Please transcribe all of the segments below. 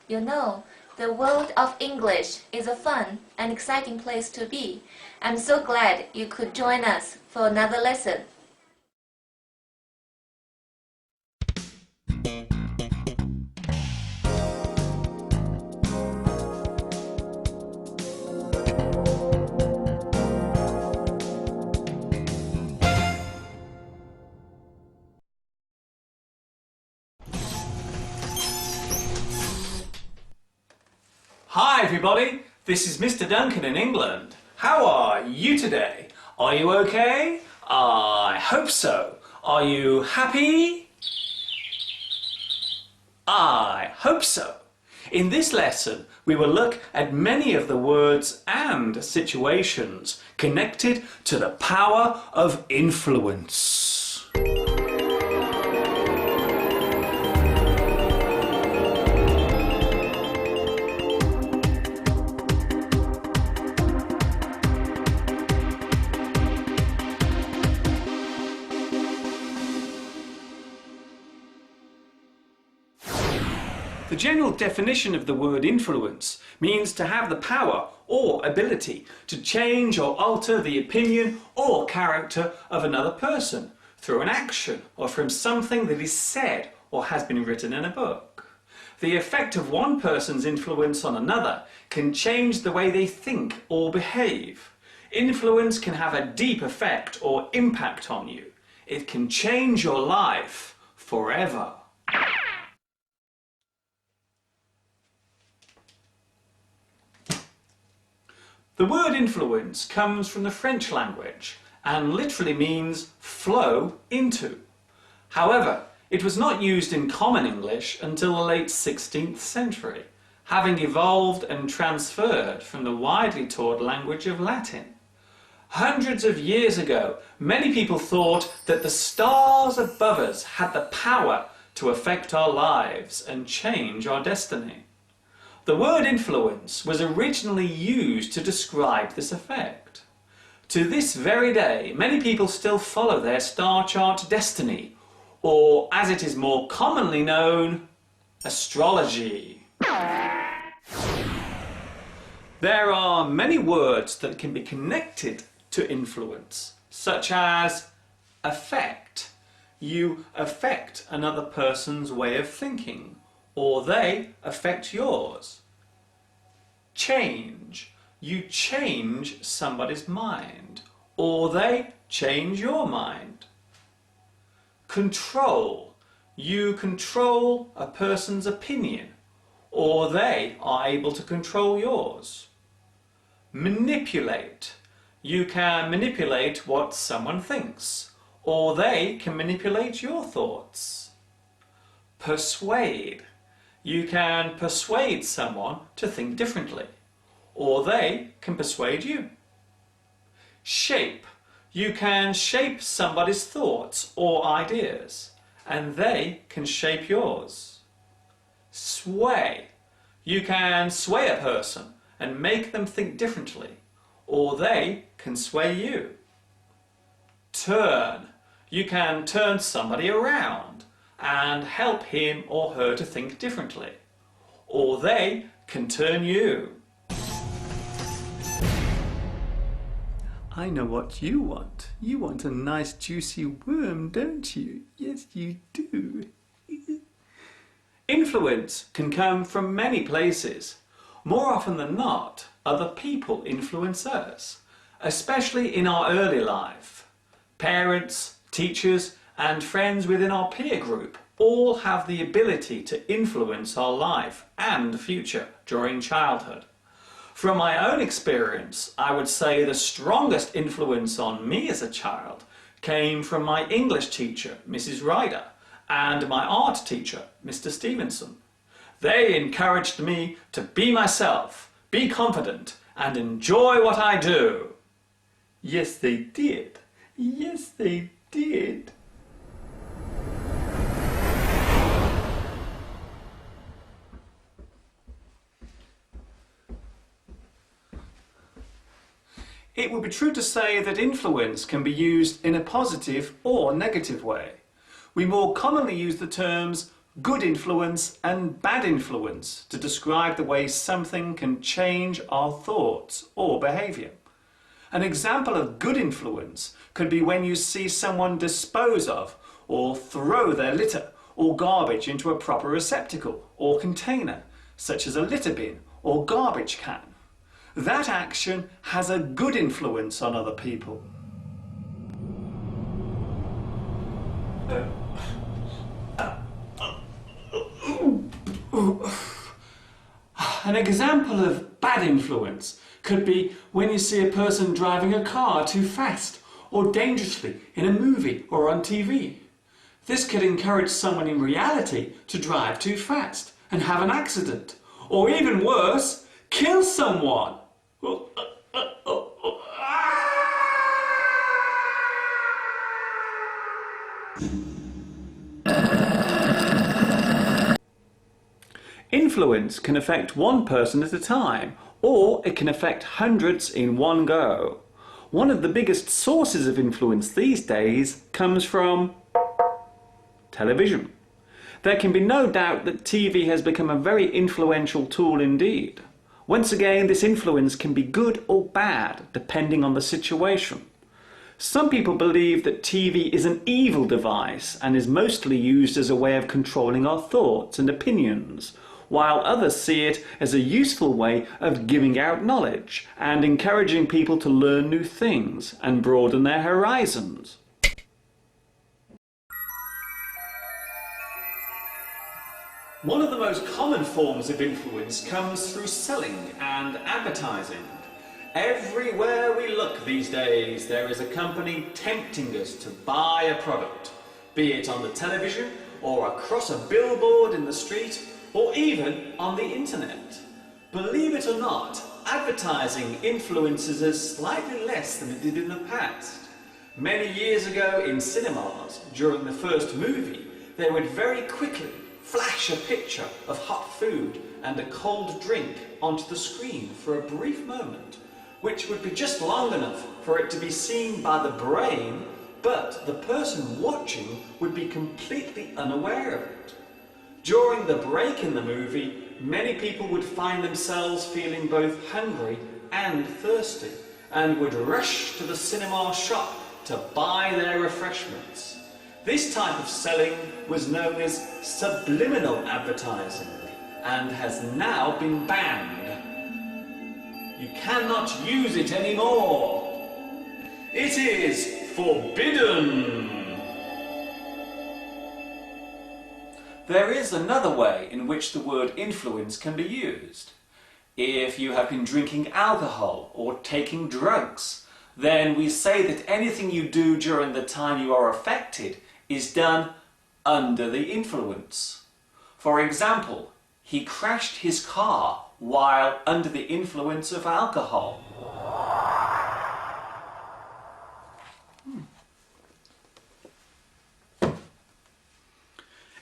You know, the world of English is a fun and exciting place to be. I'm so glad you could join us for another lesson. Hi everybody, this is Mr. Duncan in England. How are you today? Are you okay? I hope so. Are you happy? I hope so. In this lesson, we will look at many of the words and situations connected to the power of influence. The general definition of the word influence means to have the power or ability to change or alter the opinion or character of another person through an action or from something that is said or has been written in a book. The effect of one person's influence on another can change the way they think or behave. Influence can have a deep effect or impact on you. It can change your life forever. The word influence comes from the French language and literally means flow into. However, it was not used in common English until the late 16th century, having evolved and transferred from the widely taught language of Latin. Hundreds of years ago, many people thought that the stars above us had the power to affect our lives and change our destiny. The word influence was originally used to describe this effect. To this very day, many people still follow their star chart destiny, or as it is more commonly known, astrology. There are many words that can be connected to influence, such as affect. You affect another person's way of thinking, or they affect yours. Change. You change somebody's mind, or they change your mind. Control. You control a person's opinion, or they are able to control yours. Manipulate. You can manipulate what someone thinks, or they can manipulate your thoughts. Persuade. You can persuade someone to think differently, or they can persuade you. Shape. You can shape somebody's thoughts or ideas, and they can shape yours. Sway. You can sway a person and make them think differently, or they can sway you. Turn. You can turn somebody around and help him or her to think differently, or they can turn you. I know what you want. You want a nice juicy worm, don't you? Yes, you do. Influence can come from many places. More often than not, other people influence us, especially in our early life. Parents, teachers, and friends within our peer group all have the ability to influence our life and future during childhood. From my own experience, I would say the strongest influence on me as a child came from my English teacher, Mrs. Ryder, and my art teacher, Mr. Stevenson. They encouraged me to be myself, be confident, and enjoy what I do. Yes, they did. Yes, they did. It would be true to say that influence can be used in a positive or negative way. We more commonly use the terms good influence and bad influence to describe the way something can change our thoughts or behaviour. An example of good influence could be when you see someone dispose of or throw their litter or garbage into a proper receptacle or container, such as a litter bin or garbage can. That action has a good influence on other people. An example of bad influence could be when you see a person driving a car too fast or dangerously in a movie or on TV. This could encourage someone in reality to drive too fast and have an accident, or even worse, kill someone. Influence can affect one person at a time, or it can affect hundreds in one go. One of the biggest sources of influence these days comes from television. There can be no doubt that TV has become a very influential tool indeed. Once again, this influence can be good or bad, depending on the situation. Some people believe that TV is an evil device and is mostly used as a way of controlling our thoughts and opinions, while others see it as a useful way of giving out knowledge and encouraging people to learn new things and broaden their horizons. One of the most common forms of influence comes through selling and advertising. Everywhere we look these days, there is a company tempting us to buy a product, be it on the television or across a billboard in the street or even on the internet. Believe it or not, advertising influences us slightly less than it did in the past. Many years ago in cinemas, during the first movie, they would very quickly flash a picture of hot food and a cold drink onto the screen for a brief moment, which would be just long enough for it to be seen by the brain, but the person watching would be completely unaware of it. During the break in the movie, many people would find themselves feeling both hungry and thirsty, and would rush to the cinema shop to buy their refreshments. This type of selling was known as subliminal advertising and has now been banned. You cannot use it anymore. It is forbidden. There is another way in which the word influence can be used. If you have been drinking alcohol or taking drugs, then we say that anything you do during the time you are affected is done under the influence. For example, he crashed his car while under the influence of alcohol.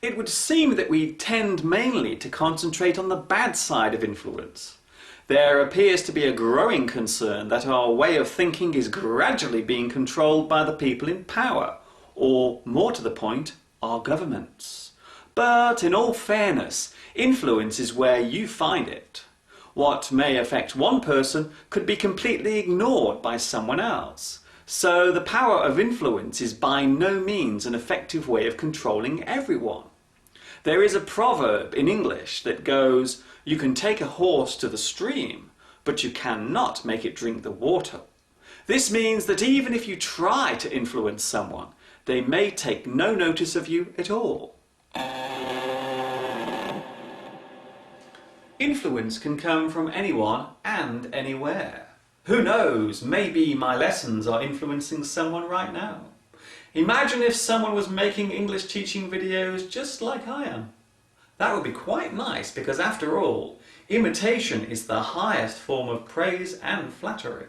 It would seem that we tend mainly to concentrate on the bad side of influence. There appears to be a growing concern that our way of thinking is gradually being controlled by the people in power, or, more to the point, our governments. But in all fairness, influence is where you find it. What may affect one person could be completely ignored by someone else. So the power of influence is by no means an effective way of controlling everyone. There is a proverb in English that goes, "You can take a horse to the stream, but you cannot make it drink the water." This means that even if you try to influence someone, they may take no notice of you at all. Influence can come from anyone and anywhere. Who knows, maybe my lessons are influencing someone right now. Imagine if someone was making English teaching videos just like I am. That would be quite nice because after all, imitation is the highest form of praise and flattery.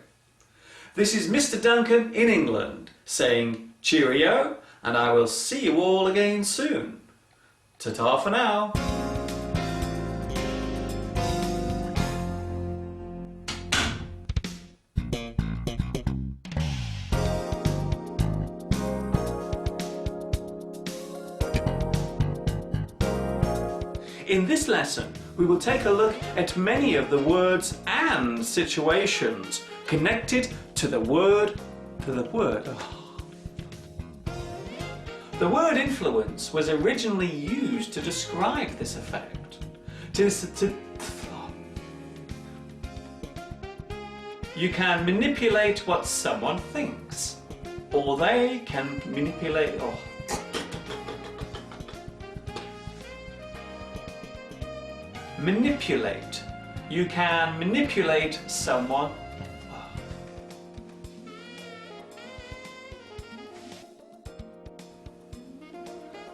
This is Mr. Duncan in England saying cheerio, and I will see you all again soon. Ta-ta for now. In this lesson, we will take a look at many of the words and situations connected to the word. The word influence was originally used to describe this effect. You can manipulate what someone thinks, or they can manipulate. Manipulate. You can manipulate someone.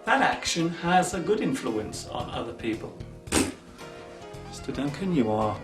That action has a good influence on other people. Mr. Duncan, you are